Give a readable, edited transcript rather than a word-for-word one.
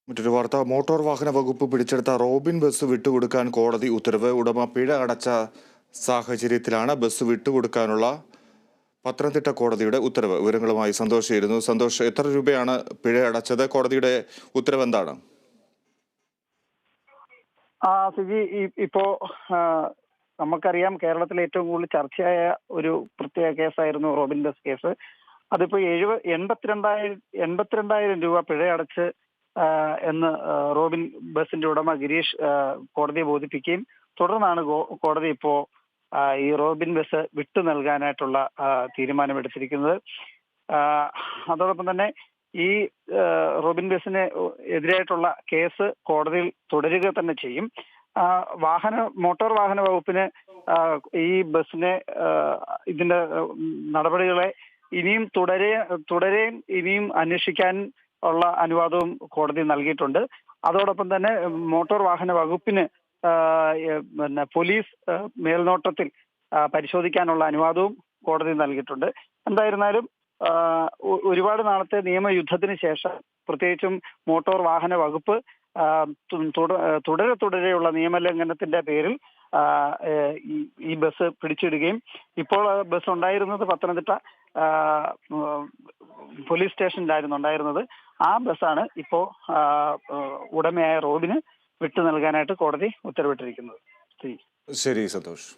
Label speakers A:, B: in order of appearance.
A: മറ്റൊരു വാർത്ത, മോട്ടോർ വാഹന വകുപ്പ് പിടിച്ചെടുത്ത റോബിൻ ബസ് വിട്ടുകൊടുക്കാൻ കോടതി ഉത്തരവ്. ഉടമ പിഴ അടച്ച സാഹചര്യത്തിലാണ് ബസ് വിട്ടുകൊടുക്കാനുള്ള പത്തനംതിട്ട കോടതിയുടെ ഉത്തരവ്. വിവരങ്ങളുമായി സന്തോഷ് ചേരുന്നു. സന്തോഷ്, എത്ര രൂപയാണ് പിഴ അടച്ചത്? കോടതിയുടെ ഉത്തരവ് എന്താണ്?
B: സിജി, ഇപ്പോ നമുക്കറിയാം, കേരളത്തിലെ ഏറ്റവും കൂടുതൽ ചർച്ചയായ ഒരു പ്രത്യേക കേസായിരുന്നു റോബിൻ ബസ് കേസ്. അതിപ്പോ 82,000 രൂപ പിഴയടച്ച് എന്ന് റോബിൻ ബസിന്റെ ഉടമ ഗിരീഷ് കോടതിയെ ബോധിപ്പിക്കുകയും തുടർന്നാണ് കോടതി ഇപ്പോ ഈ റോബിൻ ബസ് വിട്ടു നൽകാനായിട്ടുള്ള തീരുമാനമെടുത്തിരിക്കുന്നത്. അതോടൊപ്പം തന്നെ ഈ റോബിൻ ബസിന് എതിരായിട്ടുള്ള കേസ് കോടതിയിൽ തുടരുക തന്നെ ചെയ്യും. മോട്ടോർ വാഹന വകുപ്പിന് ഈ ബസിനെ ഇതിന്റെ നടപടികളെ ഇനിയും തുടരെയും ഇനിയും അന്വേഷിക്കാൻ ഉള്ള അനുവാദവും കോടതി നൽകിയിട്ടുണ്ട്. അതോടൊപ്പം തന്നെ മോട്ടോർ വാഹന വകുപ്പിന് പോലീസ് മേൽനോട്ടത്തിൽ പരിശോധിക്കാനുള്ള അനുവാദവും കോടതി നൽകിയിട്ടുണ്ട്. എന്തായിരുന്നാലും ഒരുപാട് നാളത്തെ നിയമയുദ്ധത്തിന് ശേഷം, പ്രത്യേകിച്ചും മോട്ടോർ വാഹന വകുപ്പ് തുടരെയുള്ള നിയമലംഘനത്തിന്റെ പേരിൽ ഈ ബസ് പിടിച്ചിടുകയും ഇപ്പോൾ ബസ് ഉണ്ടായിരുന്നത് പത്തനംതിട്ട പോലീസ് സ്റ്റേഷനിലായിരുന്നു ഉണ്ടായിരുന്നത്. ആ ബസ്സാണ് ഇപ്പോ ഉടമയായ റോബിന് വിട്ടു നൽകാനായിട്ട് കോടതി ഉത്തരവിട്ടിരിക്കുന്നത്.
A: ശരി സന്തോഷ്.